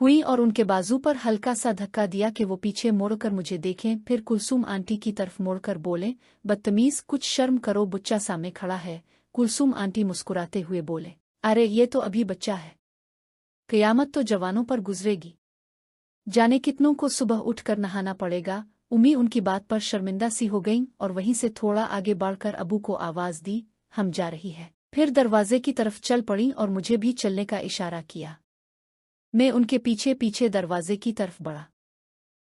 हुई और उनके बाजू पर हल्का सा धक्का दिया कि वो पीछे मुड़कर मुझे देखें। फिर कुलसूम आंटी की तरफ मुड़कर बोले, बदतमीज, कुछ शर्म करो, बच्चा सामने खड़ा है। कुलसूम आंटी मुस्कुराते हुए बोले, अरे ये तो अभी बच्चा है, क़यामत तो जवानों पर गुजरेगी। जाने कितनों को सुबह उठकर नहाना पड़ेगा। उम्मी उनकी बात पर शर्मिंदा सी हो गईं और वहीं से थोड़ा आगे बढ़कर अबू को आवाज़ दी, हम जा रही है। फिर दरवाजे की तरफ चल पड़ी और मुझे भी चलने का इशारा किया। मैं उनके पीछे पीछे दरवाजे की तरफ बढ़ा।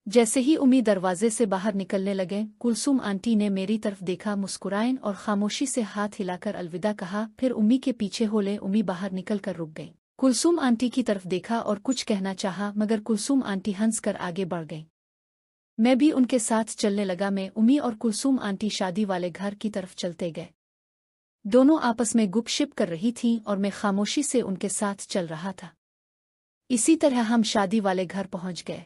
जैसे ही उम्मी दरवाजे से बाहर निकलने लगे, कुलसूम आंटी ने मेरी तरफ देखा, मुस्कुराएं और खामोशी से हाथ हिलाकर अलविदा कहा। फिर उम्मी के पीछे होले उम्मी बाहर निकलकर रुक गई। कुलसूम आंटी की तरफ देखा और कुछ कहना चाहा, मगर कुलसूम आंटी हंसकर आगे बढ़ गई। मैं भी उनके साथ चलने लगा। मैं, उम्मी और कुलसूम आंटी शादी वाले घर की तरफ चलते गए। दोनों आपस में गुपशप कर रही थीं और मैं खामोशी से उनके साथ चल रहा था। इसी तरह हम शादी वाले घर पहुंच गए।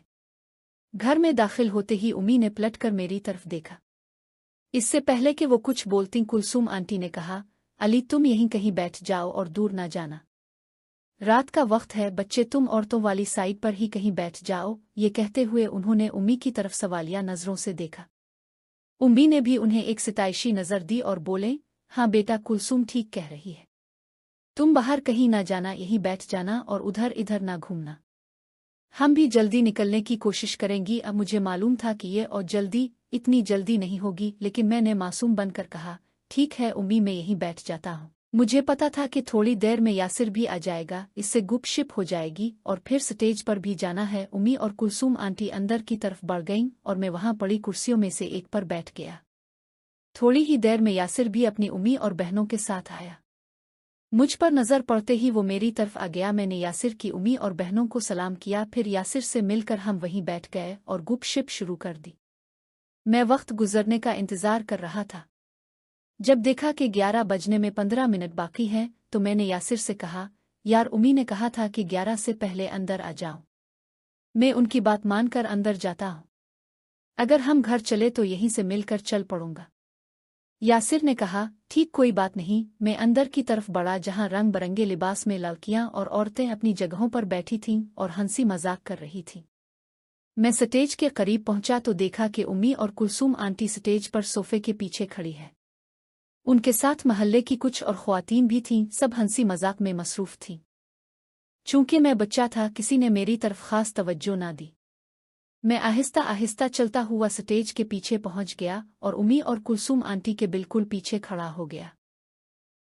घर में दाखिल होते ही उम्मी ने पलटकर मेरी तरफ देखा। इससे पहले कि वो कुछ बोलती, कुलसूम आंटी ने कहा, अली तुम यहीं कहीं बैठ जाओ और दूर ना जाना। रात का वक्त है, बच्चे तुम औरतों वाली साइड पर ही कहीं बैठ जाओ। ये कहते हुए उन्होंने उम्मी की तरफ सवालिया नजरों से देखा। उम्मी ने भी उन्हें एक सिताइशी नजर दी और बोले, हाँ बेटा, कुलसूम ठीक कह रही है, तुम बाहर कहीं ना जाना, यहीं बैठ जाना और उधर इधर ना घूमना। हम भी जल्दी निकलने की कोशिश करेंगी। अब मुझे मालूम था कि ये और जल्दी इतनी जल्दी नहीं होगी, लेकिन मैंने मासूम बनकर कहा, ठीक है उम्मी, मैं यहीं बैठ जाता हूँ। मुझे पता था कि थोड़ी देर में यासिर भी आ जाएगा, इससे गुपशप हो जाएगी और फिर स्टेज पर भी जाना है। उम्मी और कुलसूम आंटी अंदर की तरफ बढ़ गईं और मैं वहां पड़ी कुर्सियों में से एक पर बैठ गया। थोड़ी ही देर में यासिर भी अपनी उम्मी और बहनों के साथ आया। मुझ पर नजर पड़ते ही वो मेरी तरफ आ गया। मैंने यासिर की उम्मी और बहनों को सलाम किया। फिर यासिर से मिलकर हम वहीं बैठ गए और गुपशप शुरू कर दी। मैं वक्त गुजरने का इंतजार कर रहा था। जब देखा कि 11 बजने में 15 मिनट बाकी हैं, तो मैंने यासिर से कहा, यार उम्मी ने कहा था कि 11 से पहले अंदर आ जाऊं। मैं उनकी बात मानकर अंदर जाता हूं। अगर हम घर चले तो यहीं से मिलकर चल पड़ूंगा। यासिर ने कहा, ठीक, कोई बात नहीं। मैं अंदर की तरफ बढ़ा, जहां रंग बरंगे लिबास में लड़कियां और औरतें अपनी जगहों पर बैठी थीं और हंसी मजाक कर रही थीं। मैं स्टेज के करीब पहुंचा तो देखा कि उम्मी और कुलसूम आंटी स्टेज पर सोफे के पीछे खड़ी है। उनके साथ महल्ले की कुछ और ख्वातीन भी थीं, सब हंसी मजाक में मसरूफ थीं। चूंकि मैं बच्चा था, किसी ने मेरी तरफ खास तवज्जो ना दी। मैं आहिस्ता आहिस्ता चलता हुआ स्टेज के पीछे पहुंच गया और उम्मी और कुलसूम आंटी के बिल्कुल पीछे खड़ा हो गया।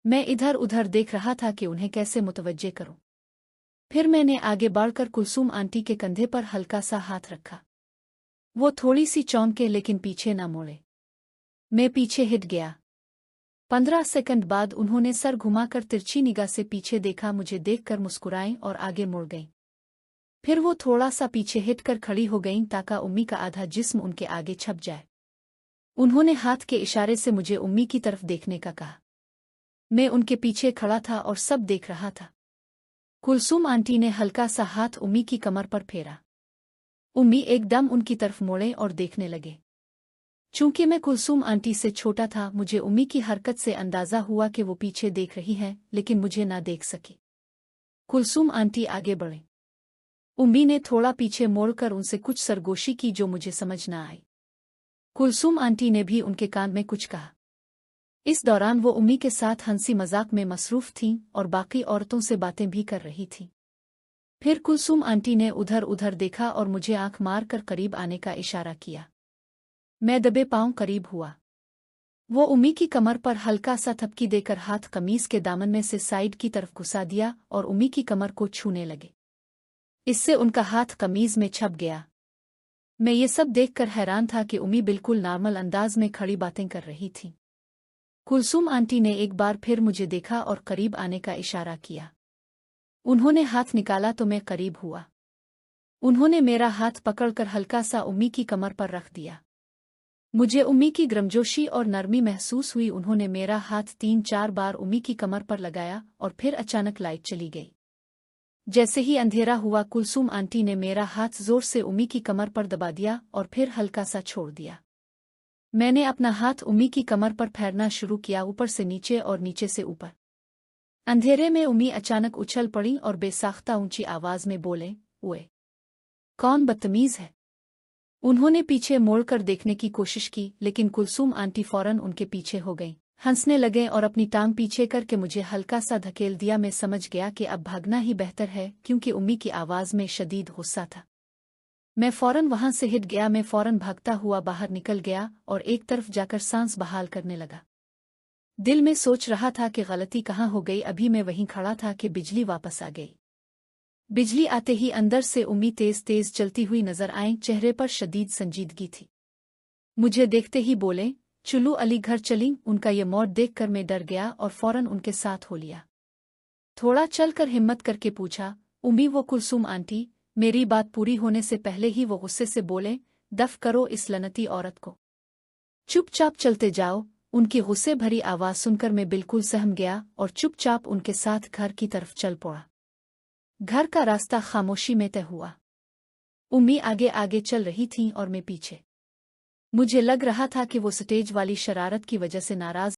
मैं इधर उधर देख रहा था कि उन्हें कैसे मुतवज्जे करूं। फिर मैंने आगे बढ़कर कुलसूम आंटी के कंधे पर हल्का सा हाथ रखा। वो थोड़ी सी चौंके लेकिन पीछे ना मुड़े। मैं पीछे हिट गया। 15 सेकंड बाद उन्होंने सर घुमाकर तिरछी निगाह से पीछे देखा। मुझे देखकर मुस्कुराईं और आगे मुड़ गईं। फिर वो थोड़ा सा पीछे हिटकर खड़ी हो गईं ताकि उम्मी का आधा जिस्म उनके आगे छप जाए। उन्होंने हाथ के इशारे से मुझे उम्मी की तरफ देखने का कहा। मैं उनके पीछे खड़ा था और सब देख रहा था। कुलसूम आंटी ने हल्का सा हाथ उम्मी की कमर पर फेरा। उम्मी एकदम उनकी तरफ मुड़े और देखने लगे। चूंकि मैं कुलसूम आंटी से छोटा था, मुझे उम्मी की हरकत से अंदाजा हुआ कि वो पीछे देख रही हैं, लेकिन मुझे ना देख सकी। कुलसूम आंटी आगे बढ़े। उम्मी ने थोड़ा पीछे मोड़कर उनसे कुछ सरगोशी की जो मुझे समझ ना आई। कुलसूम आंटी ने भी उनके कान में कुछ कहा। इस दौरान वो उम्मी के साथ हंसी मजाक में मसरूफ थीं और बाकी औरतों से बातें भी कर रही थीं। फिर कुलसूम आंटी ने उधर उधर देखा और मुझे आंख मार कर करीब आने का इशारा किया। मैं दबे पांव करीब हुआ। वो उम्मी की कमर पर हल्का सा थपकी देकर हाथ कमीज के दामन में से साइड की तरफ घुसा दिया और उम्मी की कमर को छूने लगे। इससे उनका हाथ कमीज में छप गया। मैं ये सब देखकर हैरान था कि उम्मी बिल्कुल नॉर्मल अंदाज में खड़ी बातें कर रही थी। कुलसूम आंटी ने एक बार फिर मुझे देखा और करीब आने का इशारा किया। उन्होंने हाथ निकाला तो मैं करीब हुआ। उन्होंने मेरा हाथ पकड़कर हल्का सा उम्मी की कमर पर रख दिया। मुझे उम्मी की गर्मजोशी और नरमी महसूस हुई। उन्होंने मेरा हाथ 3-4 बार उम्मी की कमर पर लगाया और फिर अचानक लाइट चली गई। जैसे ही अंधेरा हुआ, कुलसूम आंटी ने मेरा हाथ जोर से उम्मी की कमर पर दबा दिया और फिर हल्का सा छोड़ दिया। मैंने अपना हाथ उम्मी की कमर पर फेरना शुरू किया, ऊपर से नीचे और नीचे से ऊपर। अंधेरे में उम्मी अचानक उछल पड़ी और बेसाख्ता ऊंची आवाज में बोले, ओए। कौन बदतमीज है? उन्होंने पीछे मोड़कर देखने की कोशिश की, लेकिन कुलसूम आंटी फौरन उनके पीछे हो गईं। हंसने लगे और अपनी टांग पीछे करके मुझे हल्का सा धकेल दिया। मैं समझ गया कि अब भागना ही बेहतर है, क्योंकि उम्मी की आवाज़ में शदीद गुस्सा था। मैं फौरन वहां से हिट गया। मैं फौरन भागता हुआ बाहर निकल गया और एक तरफ जाकर सांस बहाल करने लगा। दिल में सोच रहा था कि गलती कहाँ हो गई। अभी मैं वहीं खड़ा था कि बिजली वापस आ गई। बिजली आते ही अंदर से उम्मी तेज तेज चलती हुई नजर आए। चेहरे पर शदीद संजीदगी थी। मुझे देखते ही बोले, चुल्लू अली घर चली। उनका ये मोड़ देखकर मैं डर गया और फौरन उनके साथ हो लिया। थोड़ा चलकर हिम्मत करके पूछा, उम्मी वो कुलसूम आंटी? मेरी बात पूरी होने से पहले ही वो गुस्से से बोले, दफ करो इस लनती औरत को, चुपचाप चलते जाओ। उनकी गुस्से भरी आवाज़ सुनकर मैं बिल्कुल सहम गया और चुपचाप उनके साथ घर की तरफ चल पड़ा। घर का रास्ता खामोशी में तय हुआ। उम्मी आगे आगे चल रही थीं और मैं पीछे। मुझे लग रहा था कि वो स्टेज वाली शरारत की वजह से नाराज